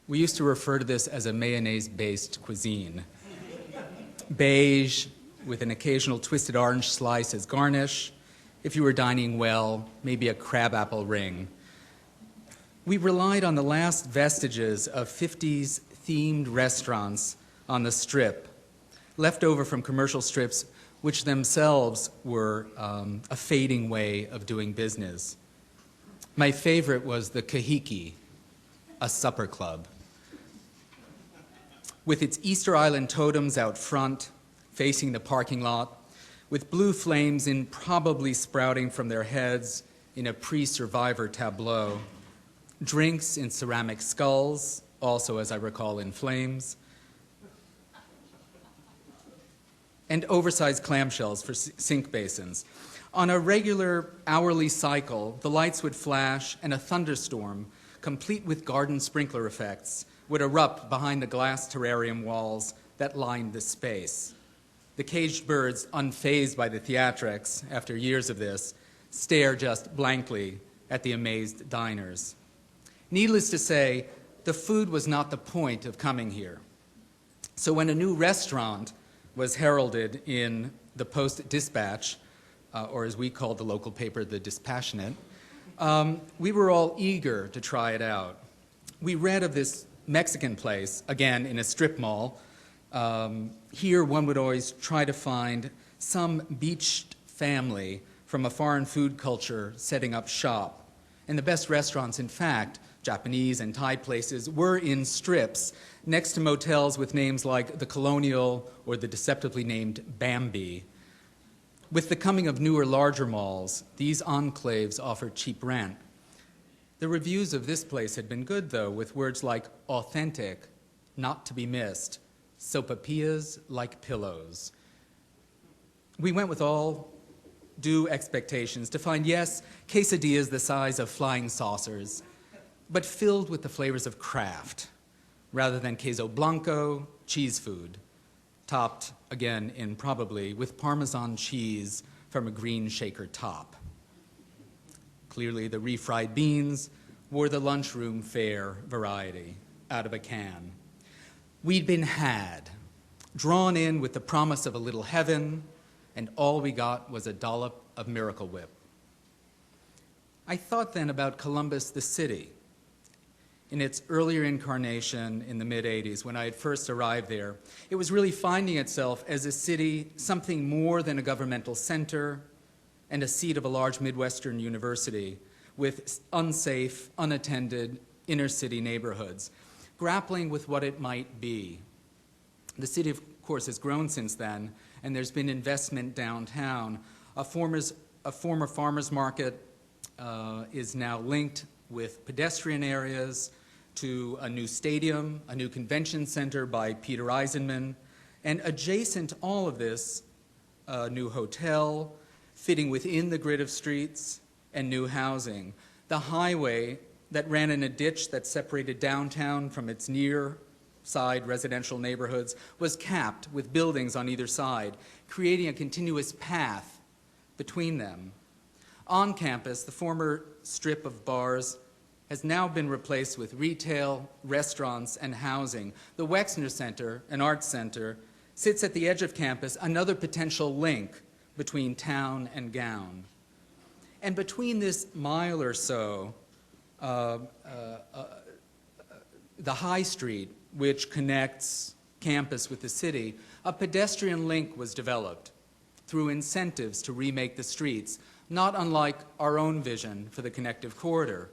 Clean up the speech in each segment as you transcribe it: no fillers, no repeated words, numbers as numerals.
We used to refer to this as a mayonnaise-based cuisine. Beige, with an occasional twisted orange slice as garnish. If you were dining well, maybe a crabapple ring. We relied on the last vestiges of 50s themed restaurants on the Strip, left over from commercial strips, which themselves were a fading way of doing business. My favorite was the Kahiki, a supper club. With its Easter Island totems out front, facing the parking lot, with blue flames improbably sprouting from their heads in a pre-survivor tableau, drinks in ceramic skulls, also, as I recall, in flames, and oversized clamshells for sink basins. On a regular hourly cycle, the lights would flash and a thunderstorm, complete with garden sprinkler effects, would erupt behind the glass terrarium walls that lined the space. The caged birds, unfazed by the theatrics after years of this, stare just blankly at the amazed diners. Needless to say, the food was not the point of coming here. So when a new restaurant was heralded in the Post-Dispatch, or as we called the local paper, the Dispassionate, we were all eager to try it out. We read of this Mexican place, again in a strip mall. Here one would always try to find some beached family from a foreign food culture setting up shop. And the best restaurants, in fact, Japanese and Thai places, were in strips next to motels with names like the Colonial or the deceptively named Bambi. With the coming of newer, larger malls, these enclaves offered cheap rent. The reviews of this place had been good, though, with words like authentic, not to be missed, sopapillas like pillows. We went with all due expectations to find, yes, quesadillas the size of flying saucers, but filled with the flavors of craft, rather than queso blanco, cheese food, topped, again, probably with Parmesan cheese from a green shaker top. Clearly, the refried beans were the lunchroom fare variety, out of a can. We'd been had, drawn in with the promise of a little heaven, and all we got was a dollop of Miracle Whip. I thought then about Columbus, the city. In its earlier incarnation in the mid-'80s, when I had first arrived there, it was really finding itself as a city, something more than a governmental center and a seat of a large Midwestern university with unsafe, unattended inner-city neighborhoods, grappling with what it might be. The city, of course, has grown since then, and there's been investment downtown. A former farmer's market is now linked with pedestrian areas to a new stadium, a new convention center by Peter Eisenman, and adjacent to all of this, a new hotel, fitting within the grid of streets, and new housing. The highway that ran in a ditch that separated downtown from its near side residential neighborhoods was capped with buildings on either side, creating a continuous path between them. On campus, the former strip of bars has now been replaced with retail, restaurants, and housing. The Wexner Center, an arts center, sits at the edge of campus, another potential link between town and gown. And between this mile or so, the High Street, which connects campus with the city, a pedestrian link was developed through incentives to remake the streets, not unlike our own vision for the connective corridor,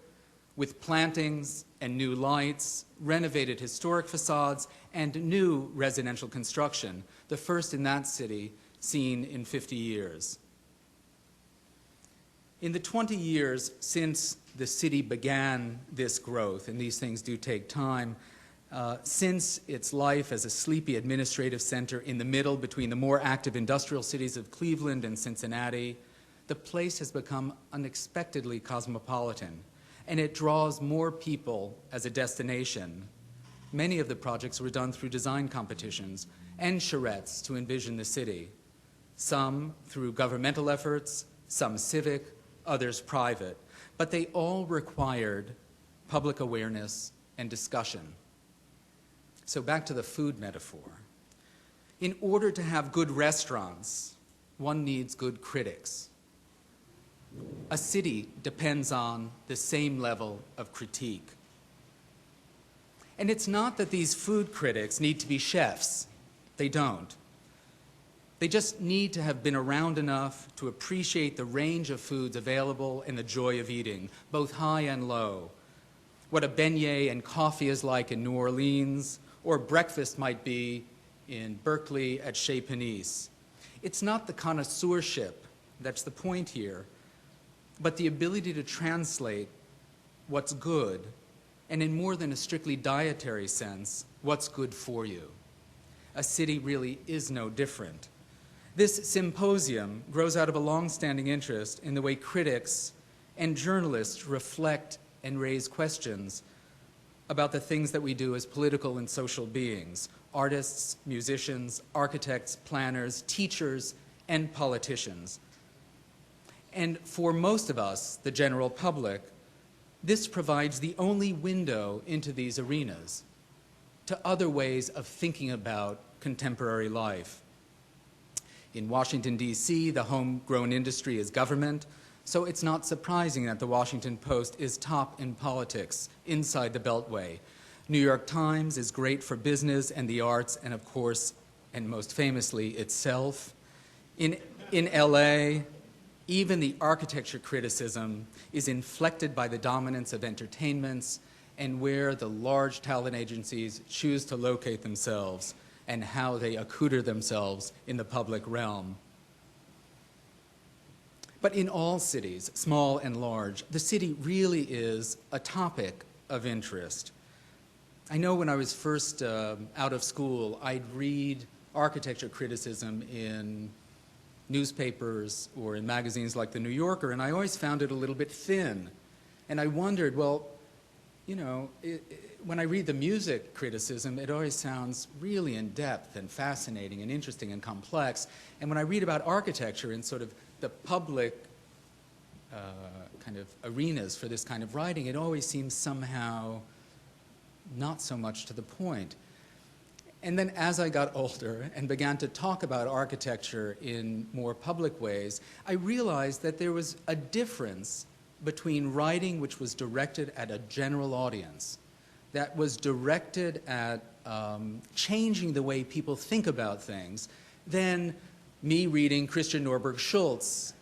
with plantings and new lights, renovated historic facades, and new residential construction, the first in that city seen in 50 years. In the 20 years since the city began this growth, and these things do take time, since its life as a sleepy administrative center in the middle between the more active industrial cities of Cleveland and Cincinnati, the place has become unexpectedly cosmopolitan, and it draws more people as a destination. Many of the projects were done through design competitions and charrettes to envision the city, some through governmental efforts, some civic, others private, but they all required public awareness and discussion. So back to the food metaphor. In order to have good restaurants, one needs good critics. A city depends on the same level of critique. And it's not that these food critics need to be chefs. They don't. They just need to have been around enough to appreciate the range of foods available and the joy of eating, both high and low. What a beignet and coffee is like in New Orleans, or breakfast might be in Berkeley at Chez Panisse. It's not the connoisseurship that's the point here, but the ability to translate what's good, and in more than a strictly dietary sense, what's good for you. A city really is no different. This symposium grows out of a long-standing interest in the way critics and journalists reflect and raise questions about the things that we do as political and social beings, artists, musicians, architects, planners, teachers, and politicians. And for most of us, the general public, this provides the only window into these arenas, to other ways of thinking about contemporary life. In Washington, D.C., the homegrown industry is government, so it's not surprising that the Washington Post is top in politics inside the Beltway. New York Times is great for business and the arts, and of course, and most famously, itself. In L.A., even the architecture criticism is inflected by the dominance of entertainments and where the large talent agencies choose to locate themselves and how they accoutre themselves in the public realm. But in all cities, small and large, the city really is a topic of interest. I know when I was first out of school, I'd read architecture criticism in newspapers or in magazines like The New Yorker, and I always found it a little bit thin. And I wondered, well, you know, when I read the music criticism, it always sounds really in-depth and fascinating and interesting and complex. And when I read about architecture in sort of the public kind of arenas for this kind of writing, it always seems somehow not so much to the point. And then as I got older and began to talk about architecture in more public ways, I realized that there was a difference between writing which was directed at a general audience, that was directed at changing the way people think about things, than me reading Christian Norberg Schultz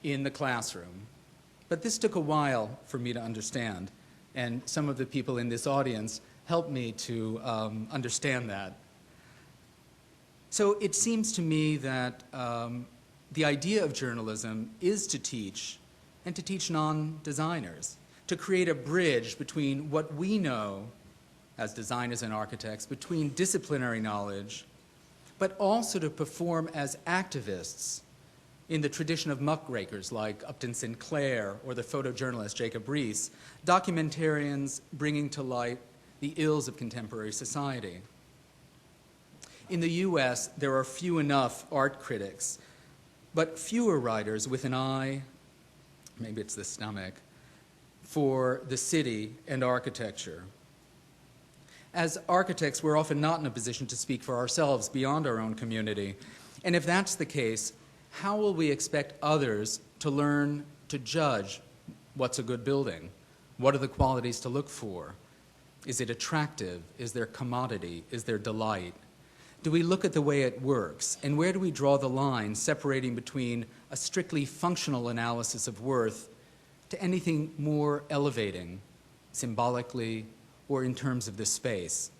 in the classroom. But this took a while for me to understand, and some of the people in this audience helped me to understand that. So it seems to me that the idea of journalism is to teach, and to teach non-designers, to create a bridge between what we know as designers and architects, between disciplinary knowledge, but also to perform as activists in the tradition of muckrakers like Upton Sinclair or the photojournalist Jacob Riis, documentarians bringing to light the ills of contemporary society. In the US, there are few enough art critics, but fewer writers with an eye, maybe it's the stomach, for the city and architecture. As architects, we're often not in a position to speak for ourselves beyond our own community. And if that's the case, how will we expect others to learn to judge what's a good building? What are the qualities to look for? Is it attractive? Is there commodity? Is there delight? Do we look at the way it works? And where do we draw the line separating between a strictly functional analysis of worth to anything more elevating, symbolically, or in terms of the space?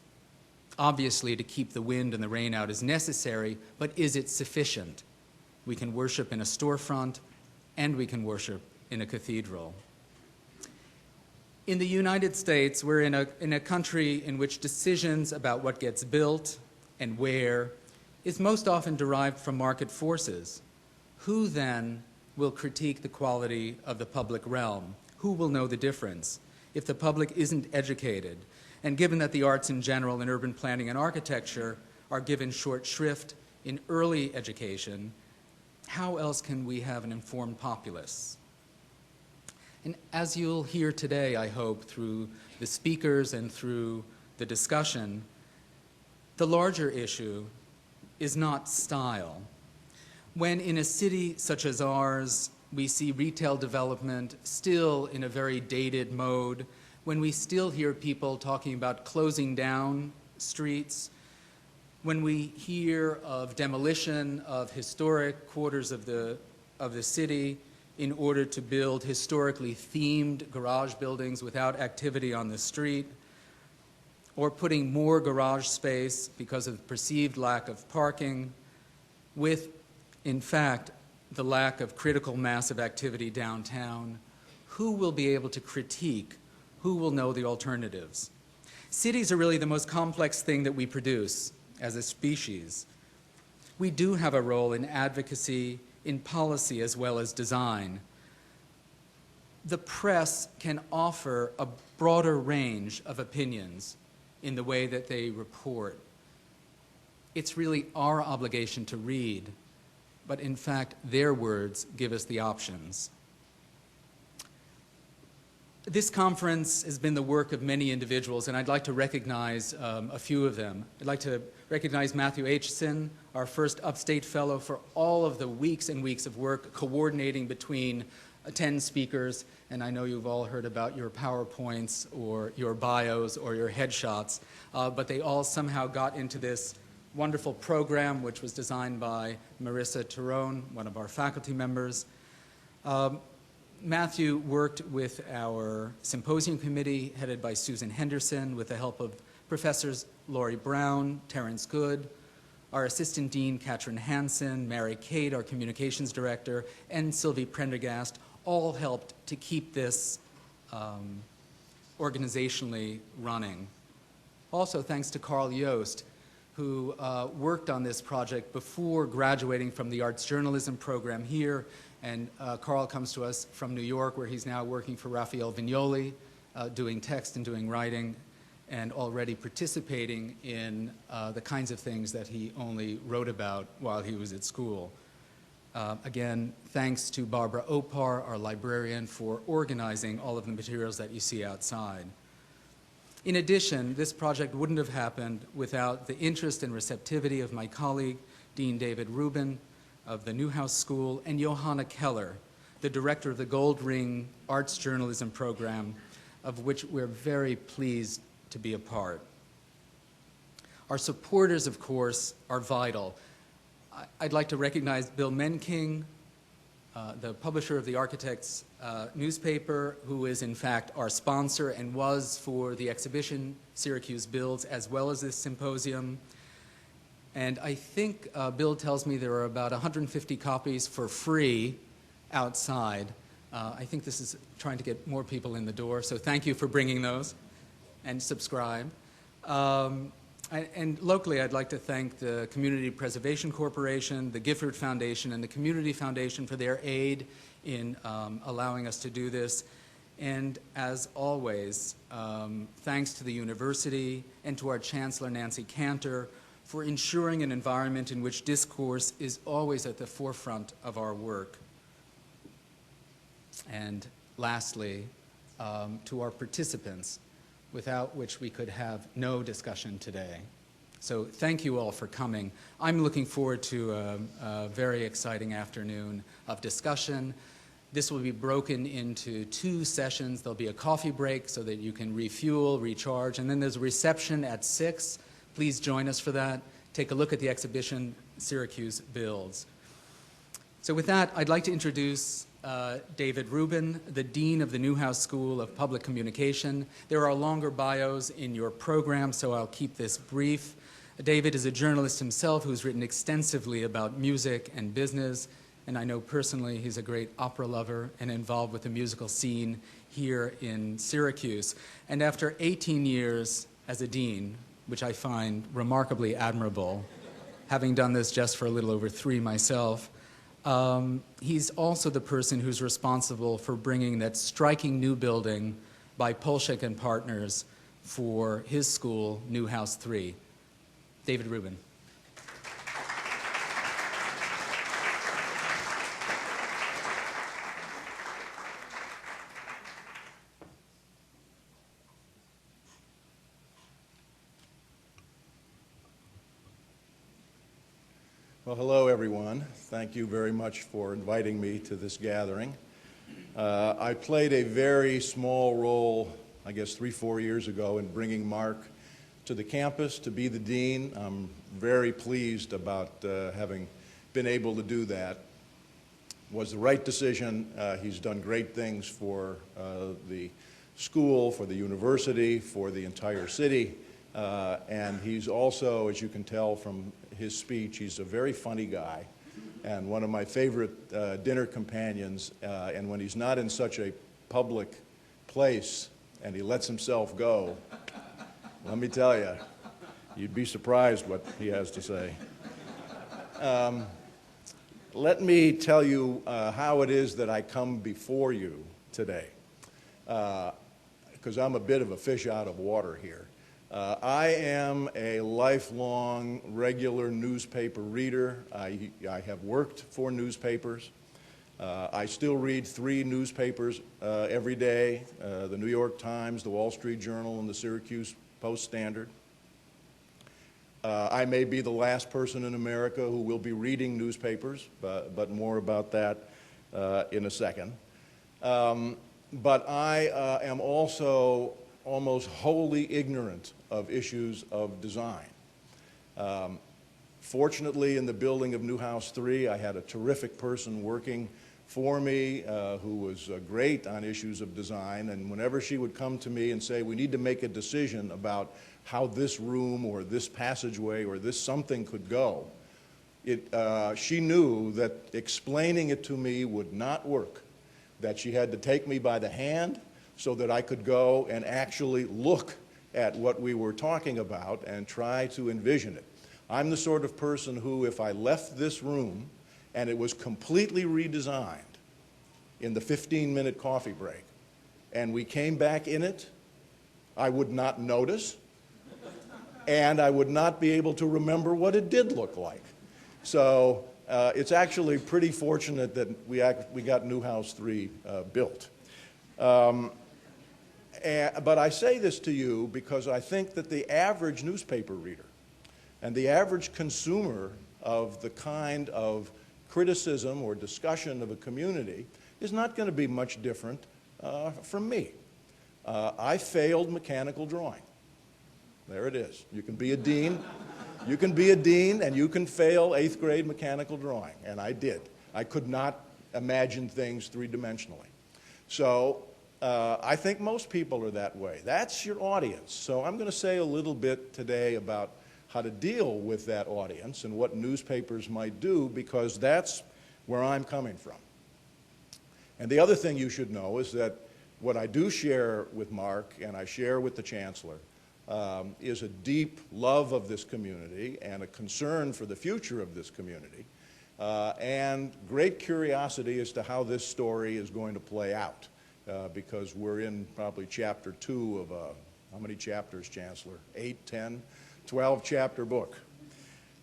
Obviously, to keep the wind and the rain out is necessary, but is it sufficient? We can worship in a storefront, and we can worship in a cathedral. In the United States, we're in a country in which decisions about what gets built and where is most often derived from market forces. Who then will critique the quality of the public realm? Who will know the difference? If the public isn't educated, and given that the arts in general and urban planning and architecture are given short shrift in early education, how else can we have an informed populace? And as you'll hear today, I hope, through the speakers and through the discussion, The larger issue is not style. When in a city such as ours, we see retail development still in a very dated mode, when we still hear people talking about closing down streets, when we hear of demolition of historic quarters of the city in order to build historically themed garage buildings without activity on the street, or putting more garage space because of perceived lack of parking, with, in fact, the lack of critical mass of activity downtown, who will be able to critique? Who will know the alternatives? Cities are really the most complex thing that we produce as a species. We do have a role in advocacy, in policy, as well as design. The press can offer a broader range of opinions in the way that they report. It's really our obligation to read, but in fact, their words give us the options. This conference has been the work of many individuals, and I'd like to recognize a few of them. I'd like to recognize Matthew Aitchison, our first Upstate Fellow, for all of the weeks and weeks of work coordinating between 10 speakers, and I know you've all heard about your PowerPoints or your bios or your headshots, but they all somehow got into this wonderful program, which was designed by Marissa Terone, one of our faculty members. Matthew worked with our symposium committee, headed by Susan Henderson, with the help of Professors Laurie Brown, Terrence Good, our assistant dean, Katrin Hansen, Mary Cade, our communications director, and Sylvie Prendergast, all helped to keep this organizationally running. Also, thanks to Carl Yost, who worked on this project before graduating from the arts journalism program here. And Carl comes to us from New York, where he's now working for Raphael Vignoli, doing text and doing writing, and already participating in the kinds of things that he only wrote about while he was at school. Again, thanks to Barbara Opar, our librarian, for organizing all of the materials that you see outside. In addition, this project wouldn't have happened without the interest and receptivity of my colleague, Dean David Rubin of the Newhouse School, and Johanna Keller, the director of the Gold Ring Arts Journalism Program, of which we're very pleased to be a part. Our supporters, of course, are vital. I'd like to recognize Bill Menking, the publisher of the Architect's newspaper, who is in fact our sponsor and was for the exhibition Syracuse Builds, as well as this symposium. And I think Bill tells me there are about 150 copies for free outside. I think this is trying to get more people in the door, so thank you for bringing those, and subscribe. And locally, I'd like to thank the Community Preservation Corporation, the Gifford Foundation, and the Community Foundation for their aid in allowing us to do this. And as always, thanks to the university and to our Chancellor, Nancy Cantor, for ensuring an environment in which discourse is always at the forefront of our work. And lastly, to our participants, without which we could have no discussion today. So thank you all for coming. I'm looking forward to a very exciting afternoon of discussion. This will be broken into 2 sessions. There'll be a coffee break so that you can refuel, recharge, and then there's a reception at 6. Please join us for that. Take a look at the exhibition, Syracuse Builds. So with that, I'd like to introduce David Rubin, the Dean of the Newhouse School of Public Communication. There are longer bios in your program, so I'll keep this brief. David is a journalist himself who's written extensively about music and business, and I know personally he's a great opera lover and involved with the musical scene here in Syracuse. And after 18 years as a dean, which I find remarkably admirable, having done this just for a little over 3 myself, he's also the person who's responsible for bringing that striking new building by Polshek and Partners for his school, Newhouse 3. David Rubin. Well, hello, everyone. Thank you very much for inviting me to this gathering. I played a very small role, I guess 3-4 years ago, in bringing Mark to the campus to be the dean. I'm very pleased about having been able to do that. It was the right decision. He's done great things for the school, for the university, for the entire city. And he's also, as you can tell from his speech, he's a very funny guy and one of my favorite dinner companions. And when he's not in such a public place and he lets himself go, let me tell you, you'd be surprised what he has to say. Let me tell you how it is that I come before you today, because I'm a bit of a fish out of water here. I am a lifelong regular newspaper reader. I have worked for newspapers. I still read 3 newspapers every day, the New York Times, the Wall Street Journal, and the Syracuse Post-Standard. I may be the last person in America who will be reading newspapers, but more about that in a second. But I am also almost wholly ignorant of issues of design. Fortunately, in the building of Newhouse 3, I had a terrific person working for me who was great on issues of design, and whenever she would come to me and say, we need to make a decision about how this room or this passageway or this something could go, she knew that explaining it to me would not work, that she had to take me by the hand so that I could go and actually look at what we were talking about and try to envision it. I'm the sort of person who, if I left this room and it was completely redesigned in the 15-minute coffee break, and we came back in it, I would not notice, and I would not be able to remember what it did look like. So it's actually pretty fortunate that we got Newhouse 3 built. But I say this to you because I think that the average newspaper reader and the average consumer of the kind of criticism or discussion of a community is not going to be much different from me. I failed mechanical drawing. There it is. You can be a dean. You can be a dean and you can fail 8th grade mechanical drawing, and I did. I could not imagine things three-dimensionally. So I think most people are that way. That's your audience. So I'm going to say a little bit today about how to deal with that audience and what newspapers might do, because that's where I'm coming from. And the other thing you should know is that what I do share with Mark and I share with the Chancellor is a deep love of this community and a concern for the future of this community, and great curiosity as to how this story is going to play out. Because we're in probably chapter 2 of how many chapters, Chancellor? 8, 10, 12-chapter book.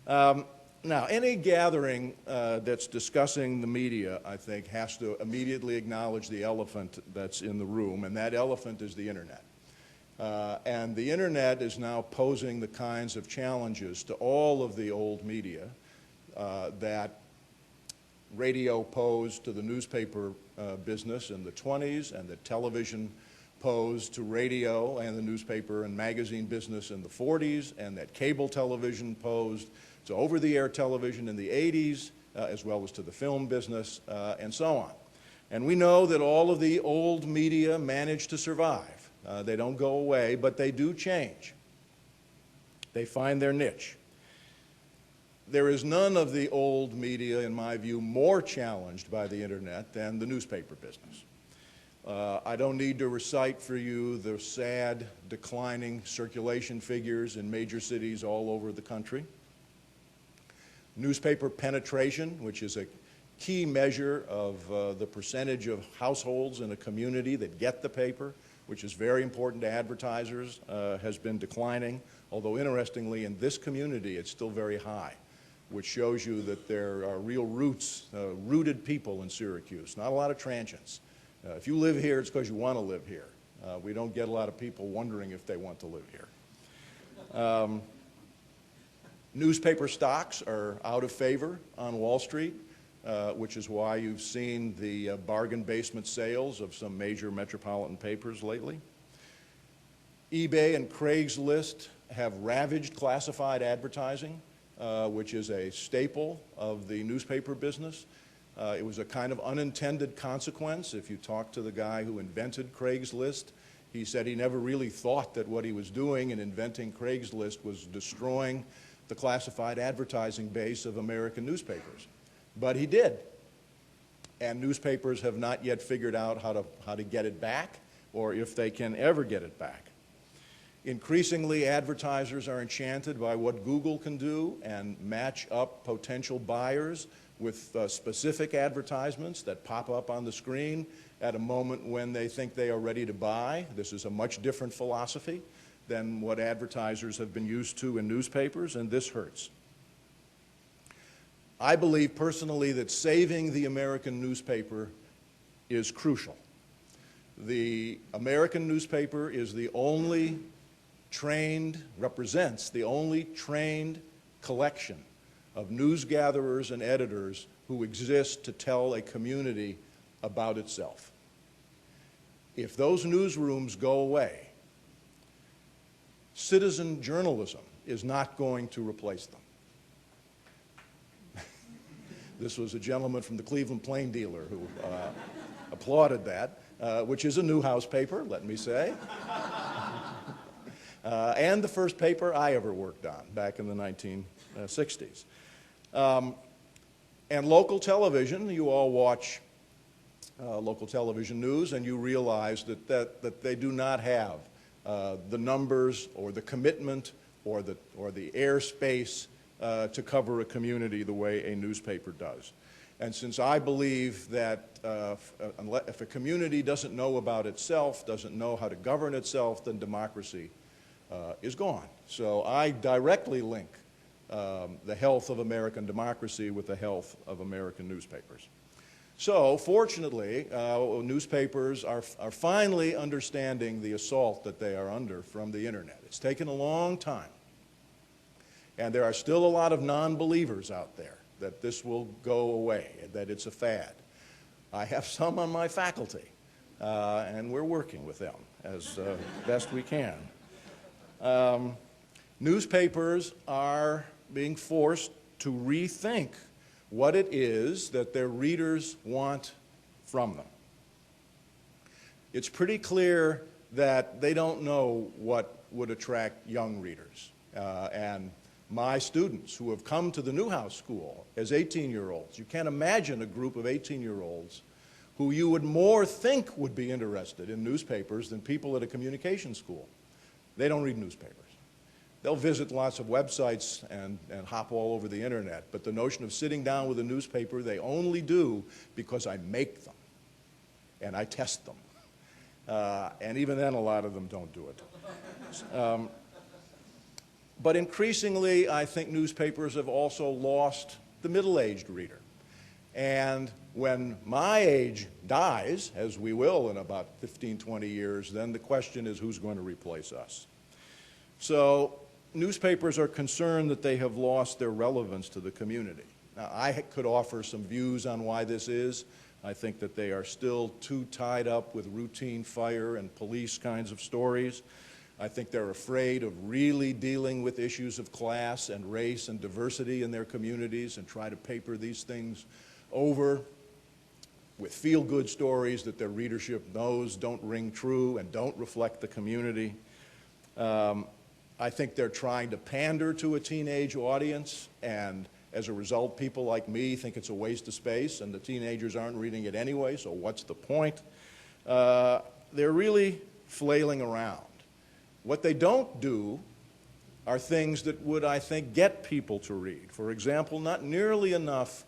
Now, any gathering that's discussing the media, I think, has to immediately acknowledge the elephant that's in the room, and that elephant is the internet. And the internet is now posing the kinds of challenges to all of the old media that radio posed to the newspaper business in the 20s, and that television posed to radio and the newspaper and magazine business in the 40s, and that cable television posed to over-the-air television in the 80s, as well as to the film business, and so on. And we know that all of the old media manage to survive. They don't go away, but they do change. They find their niche. There is none of the old media, in my view, more challenged by the internet than the newspaper business. I don't need to recite for you the sad, declining circulation figures in major cities all over the country. Newspaper penetration, which is a key measure of the percentage of households in a community that get the paper, which is very important to advertisers, has been declining, although interestingly in this community it's still very high, which shows you that there are real roots, rooted people in Syracuse, not a lot of transients. If you live here, it's because you want to live here. We don't get a lot of people wondering if they want to live here. Newspaper stocks are out of favor on Wall Street, which is why you've seen the bargain basement sales of some major metropolitan papers lately. eBay and Craigslist have ravaged classified advertising, which is a staple of the newspaper business. It was a kind of unintended consequence. If you talk to the guy who invented Craigslist, he said he never really thought that what he was doing in inventing Craigslist was destroying the classified advertising base of American newspapers. But he did. And newspapers have not yet figured out how to get it back, or if they can ever get it back. Increasingly, advertisers are enchanted by what Google can do and match up potential buyers with specific advertisements that pop up on the screen at a moment when they think they are ready to buy. This is a much different philosophy than what advertisers have been used to in newspapers, and this hurts. I believe personally that saving the American newspaper is crucial. The American newspaper is the only represents the only trained collection of news gatherers and editors who exist to tell a community about itself. If those newsrooms go away, citizen journalism is not going to replace them. This was a gentleman from the Cleveland Plain Dealer who applauded that, which is a Newhouse paper, let me say. And the first paper I ever worked on back in the 1960s. And local television, you all watch local television news, and you realize that they do not have the numbers or the commitment or the airspace to cover a community the way a newspaper does. And since I believe that if a community doesn't know about itself, doesn't know how to govern itself, then democracy is gone. So I directly link the health of American democracy with the health of American newspapers. So fortunately, newspapers are finally understanding the assault that they are under from the internet. It's taken a long time. And there are still a lot of non-believers out there that this will go away, that it's a fad. I have some on my faculty, and we're working with them as best we can. Newspapers are being forced to rethink what it is that their readers want from them. It's pretty clear that they don't know what would attract young readers. And my students who have come to the Newhouse School as 18-year-olds, you can't imagine a group of 18-year-olds who you would more think would be interested in newspapers than people at a communication school. They don't read newspapers. They'll visit lots of websites and hop all over the internet, but the notion of sitting down with a newspaper, they only do because I make them and I test them. And even then, a lot of them don't do it. But increasingly, I think newspapers have also lost the middle-aged reader. And when my age dies, as we will in about 15, 20 years, then the question is who's going to replace us? So newspapers are concerned that they have lost their relevance to the community. Now, I could offer some views on why this is. I think that they are still too tied up with routine fire and police kinds of stories. I think they're afraid of really dealing with issues of class and race and diversity in their communities and try to paper these things over with feel-good stories that their readership knows don't ring true and don't reflect the community. I think they're trying to pander to a teenage audience, and as a result, people like me think it's a waste of space, and the teenagers aren't reading it anyway, so what's the point? They're really flailing around. What they don't do are things that would, I think, get people to read. For example, not nearly enough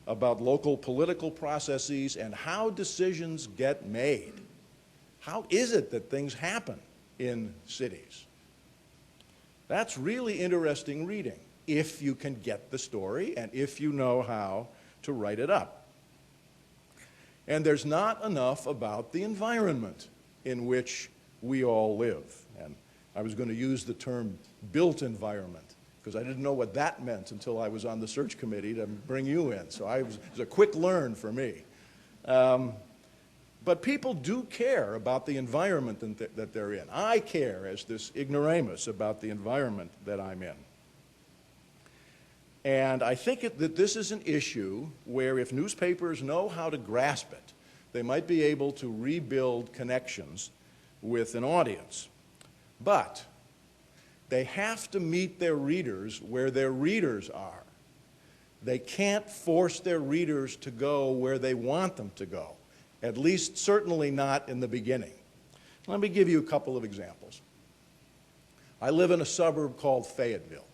about local political processes and how decisions get made. How is it that things happen in cities? That's really interesting reading, if you can get the story and if you know how to write it up. And there's not enough about the environment in which we all live. And I was going to use the term built environment because I didn't know what that meant until I was on the search committee to bring you in. So it was a quick learn for me. But people do care about the environment that they're in. I care, as this ignoramus, about the environment that I'm in. And I think that this is an issue where if newspapers know how to grasp it, they might be able to rebuild connections with an audience. But they have to meet their readers where their readers are. They can't force their readers to go where they want them to go, at least certainly not in the beginning. Let me give you a couple of examples. I live in a suburb called Fayetteville.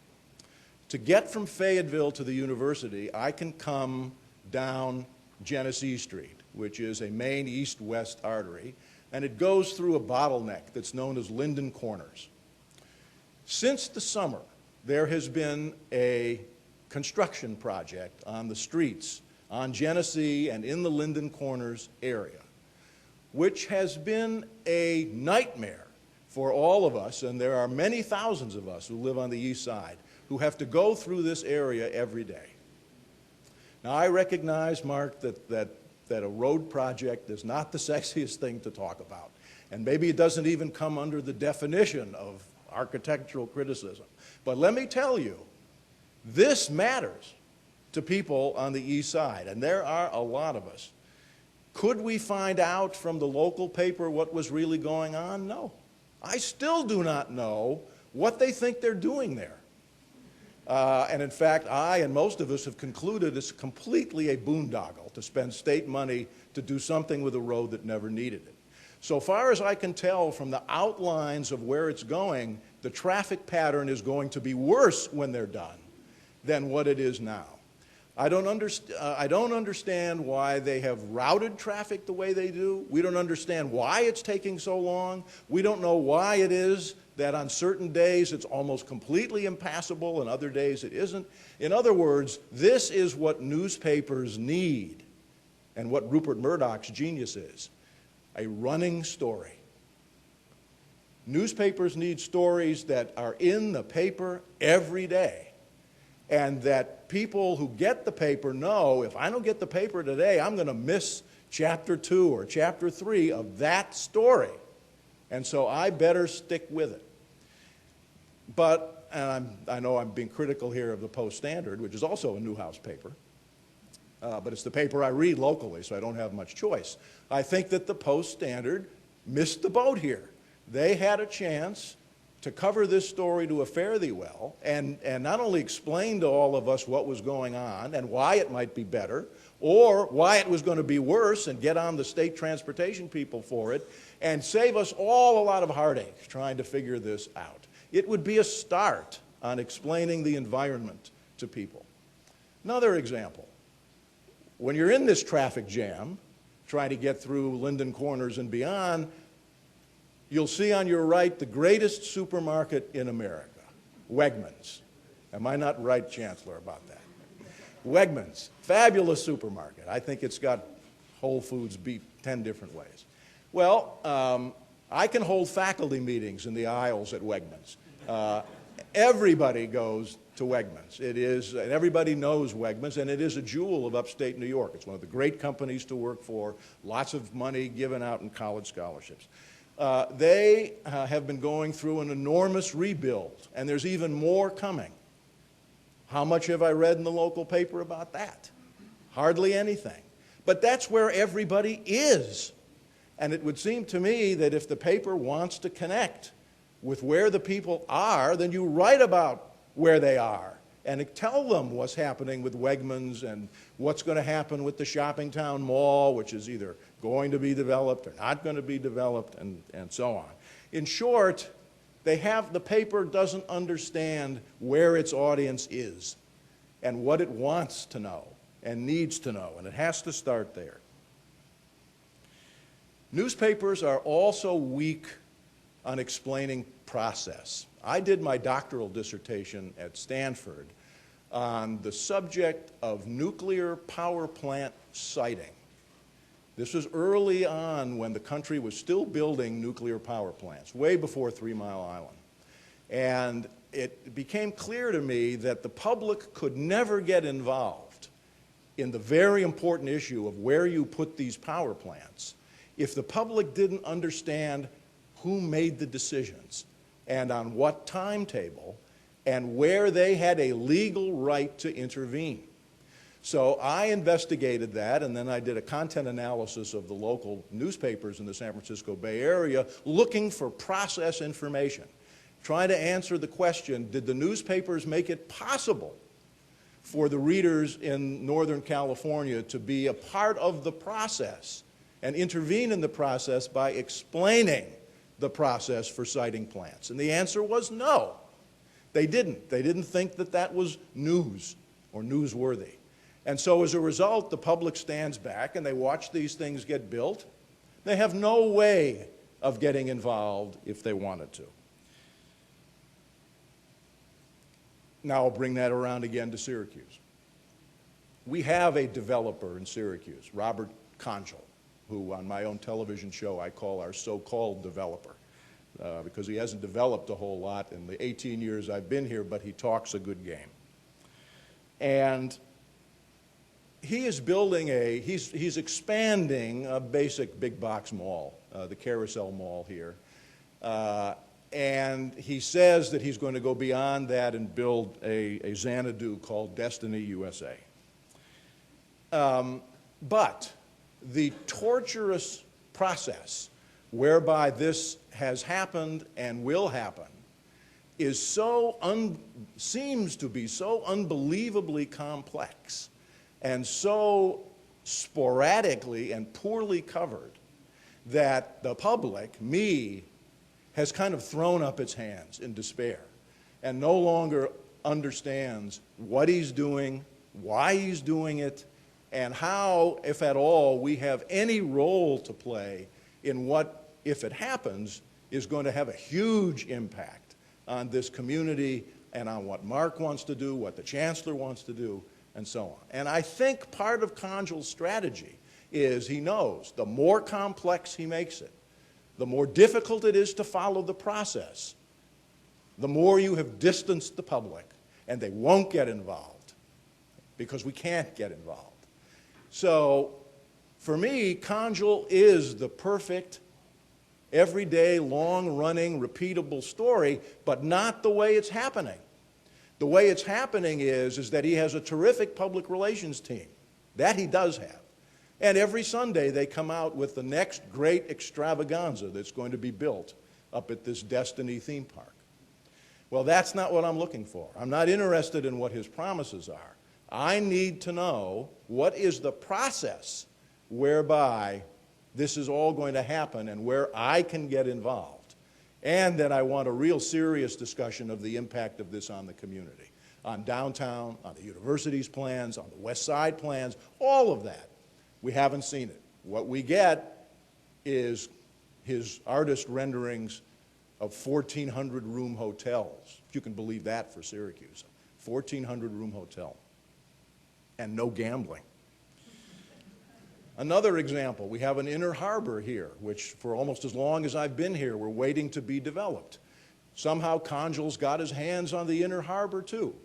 To get from Fayetteville to the university, I can come down Genesee Street, which is a main east-west artery, and it goes through a bottleneck that's known as Linden Corners. Since the summer, there has been a construction project on the streets on Genesee and in the Linden Corners area, which has been a nightmare for all of us, and there are many thousands of us who live on the east side who have to go through this area every day. Now, I recognize, Mark, that a road project is not the sexiest thing to talk about, and maybe it doesn't even come under the definition of architectural criticism. But let me tell you, this matters to people on the east side, and there are a lot of us. Could we find out from the local paper what was really going on? No. I still do not know what they think they're doing there. And in fact, I and most of us have concluded it's completely a boondoggle to spend state money to do something with a road that never needed it. So far as I can tell from the outlines of where it's going, the traffic pattern is going to be worse when they're done than what it is now. I don't understand why they have routed traffic the way they do. We don't understand why it's taking so long. We don't know why it is that on certain days it's almost completely impassable and other days it isn't. In other words, this is what newspapers need and what Rupert Murdoch's genius is: a running story. Newspapers need stories that are in the paper every day, and that people who get the paper know, if I don't get the paper today, I'm going to miss chapter 2 or chapter 3 of that story. And so I better stick with it. But, and I know I'm being critical here of the Post-Standard, which is also a Newhouse paper, but it's the paper I read locally, so I don't have much choice. I think that the Post-Standard missed the boat here. They had a chance to cover this story to a fare thee well, and not only explain to all of us what was going on and why it might be better, or why it was going to be worse, and get on the state transportation people for it, and save us all a lot of heartache trying to figure this out. It would be a start on explaining the environment to people. Another example: when you're in this traffic jam, trying to get through Linden Corners and beyond, you'll see on your right the greatest supermarket in America, Wegmans. Am I not right, Chancellor, about that? Wegmans, fabulous supermarket. I think it's got Whole Foods beat 10 different ways. Well, I can hold faculty meetings in the aisles at Wegmans. Everybody goes to Wegmans. It is, and everybody knows Wegmans, and it is a jewel of upstate New York. It's one of the great companies to work for, lots of money given out in college scholarships. They have been going through an enormous rebuild, and there's even more coming. How much have I read in the local paper about that? Hardly anything. But that's where everybody is. And it would seem to me that if the paper wants to connect with where the people are, then you write about where they are and tell them what's happening with Wegmans and what's going to happen with the Shoppingtown Mall, which is either going to be developed or not going to be developed, and so on. In short, the paper doesn't understand where its audience is and what it wants to know and needs to know, and it has to start there. Newspapers are also weak on explaining process. I did my doctoral dissertation at Stanford on the subject of nuclear power plant siting. This was early on when the country was still building nuclear power plants, way before 3 Mile Island. And it became clear to me that the public could never get involved in the very important issue of where you put these power plants if the public didn't understand who made the decisions and on what timetable and where they had a legal right to intervene. So I investigated that, and then I did a content analysis of the local newspapers in the San Francisco Bay Area looking for process information, trying to answer the question, did the newspapers make it possible for the readers in Northern California to be a part of the process and intervene in the process by explaining the process for siting plants? And the answer was no. They didn't. They didn't think that that was news or newsworthy. And so as a result, the public stands back and they watch these things get built. They have no way of getting involved if they wanted to. Now I'll bring that around again to Syracuse. We have a developer in Syracuse, Robert Conjal, who on my own television show I call our so-called developer, because he hasn't developed a whole lot in the 18 years I've been here, but he talks a good game. And he is building he's expanding a basic big box mall, the Carousel Mall here. And he says that he's going to go beyond that and build a Xanadu called Destiny USA. But the torturous process whereby this has happened and will happen is seems to be so unbelievably complex and so sporadically and poorly covered that the public, me, has kind of thrown up its hands in despair and no longer understands what he's doing, why he's doing it, and how, if at all, we have any role to play in what, if it happens, is going to have a huge impact on this community and on what Mark wants to do, what the chancellor wants to do, and so on. And I think part of Conjal's strategy is he knows the more complex he makes it, the more difficult it is to follow the process, the more you have distanced the public, and they won't get involved because we can't get involved. So for me, Conjal is the perfect, everyday, long-running, repeatable story, but not the way it's happening. The way it's happening is that he has a terrific public relations team. That he does have. And every Sunday they come out with the next great extravaganza that's going to be built up at this Destiny theme park. Well, that's not what I'm looking for. I'm not interested in what his promises are. I need to know what is the process whereby this is all going to happen and where I can get involved. And then I want a real serious discussion of the impact of this on the community, on downtown, on the university's plans, on the West Side plans, all of that. We haven't seen it. What we get is his artist renderings of 1,400-room hotels, if you can believe that for Syracuse, 1,400-room hotel, and no gambling. Another example, we have an inner harbor here, which for almost as long as I've been here, we're waiting to be developed. Somehow Conjal's got his hands on the inner harbor too.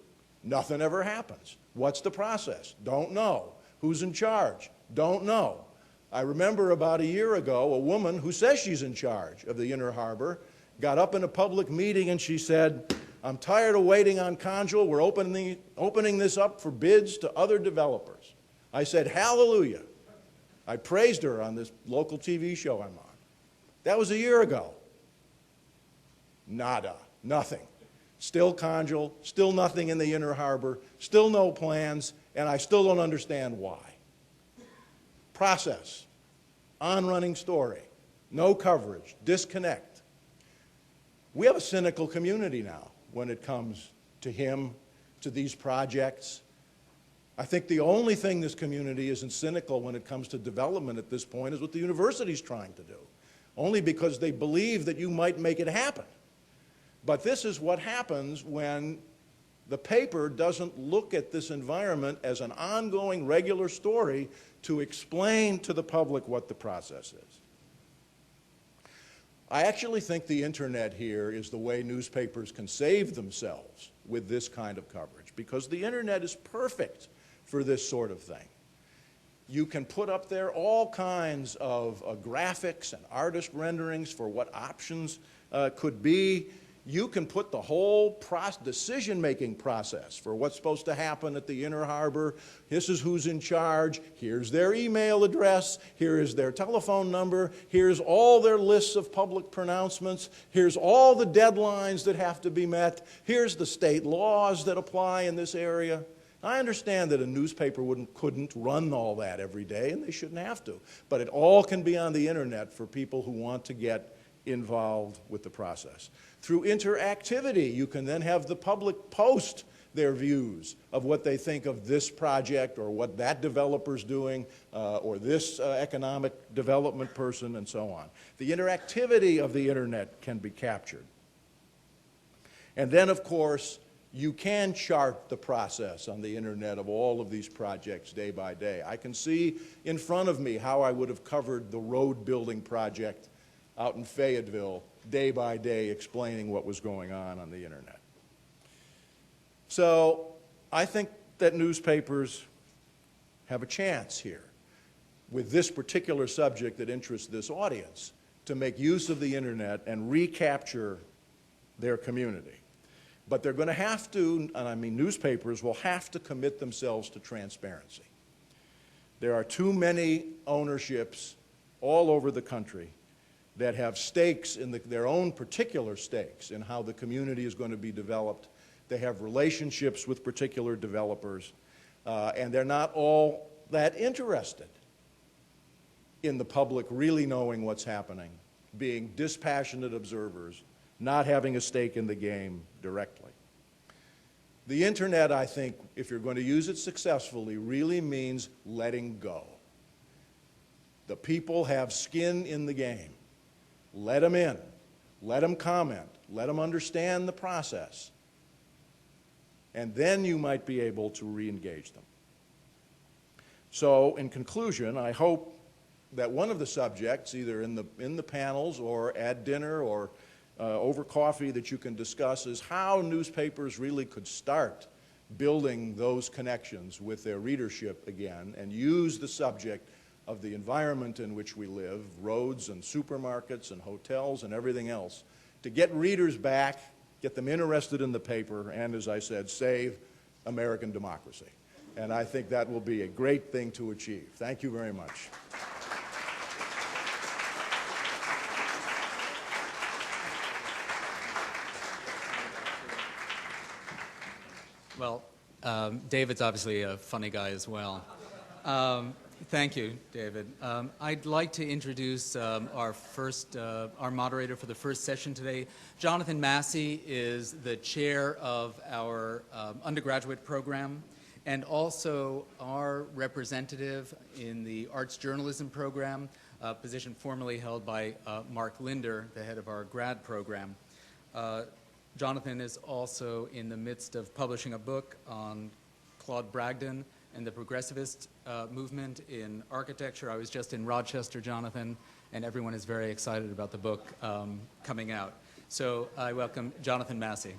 Nothing ever happens. What's the process? Don't know. Who's in charge? Don't know. I remember about a year ago, a woman who says she's in charge of the inner harbor got up in a public meeting and she said, I'm tired of waiting on Conjal. We're opening this up for bids to other developers. I said, hallelujah. I praised her on this local TV show I'm on. That was a year ago. Nada, nothing. Still Conjal, still nothing in the inner harbor, still no plans, and I still don't understand why. Process, on-running story, no coverage, disconnect. We have a cynical community now when it comes to him, to these projects. I think the only thing this community isn't cynical when it comes to development at this point is what the university's trying to do, only because they believe that you might make it happen. But this is what happens when the paper doesn't look at this environment as an ongoing, regular story to explain to the public what the process is. I actually think the internet here is the way newspapers can save themselves with this kind of coverage, because the internet is perfect for this sort of thing. You can put up there all kinds of graphics and artist renderings for what options could be. You can put the whole decision-making process for what's supposed to happen at the Inner Harbor. This is who's in charge. Here's their email address. Here is their telephone number. Here's all their lists of public pronouncements. Here's all the deadlines that have to be met. Here's the state laws that apply in this area. I understand that a newspaper couldn't run all that every day, and they shouldn't have to. But it all can be on the internet for people who want to get involved with the process. Through interactivity, you can then have the public post their views of what they think of this project or what that developer's doing or this economic development person and so on. The interactivity of the internet can be captured. And then, of course, you can chart the process on the internet of all of these projects day by day. I can see in front of me how I would have covered the road building project out in Fayetteville day by day, explaining what was going on the internet. So I think that newspapers have a chance here with this particular subject that interests this audience to make use of the internet and recapture their community. But they're going to have to, and I mean newspapers will have to commit themselves to transparency. There are too many ownerships all over the country that have stakes in their own particular stakes in how the community is going to be developed. They have relationships with particular developers, and they're not all that interested in the public really knowing what's happening, being dispassionate observers, not having a stake in the game directly. The internet, I think, if you're going to use it successfully, really means letting go. The people have skin in the game. Let them in. Let them comment. Let them understand the process. And then you might be able to re-engage them. So, in conclusion, I hope that one of the subjects, either in the panels or at dinner or over coffee that you can discuss, is how newspapers really could start building those connections with their readership again and use the subject of the environment in which we live, roads and supermarkets and hotels and everything else, to get readers back, get them interested in the paper, and, as I said, save American democracy. And I think that will be a great thing to achieve. Thank you very much. Well, David's obviously a funny guy as well. Thank you, David. I'd like to introduce our moderator for the first session today. Jonathan Massey is the chair of our undergraduate program and also our representative in the arts journalism program, a position formerly held by Mark Linder, the head of our grad program. Jonathan is also in the midst of publishing a book on Claude Bragdon and the progressivist movement in architecture. I was just in Rochester, Jonathan, and everyone is very excited about the book coming out. So I welcome Jonathan Massey.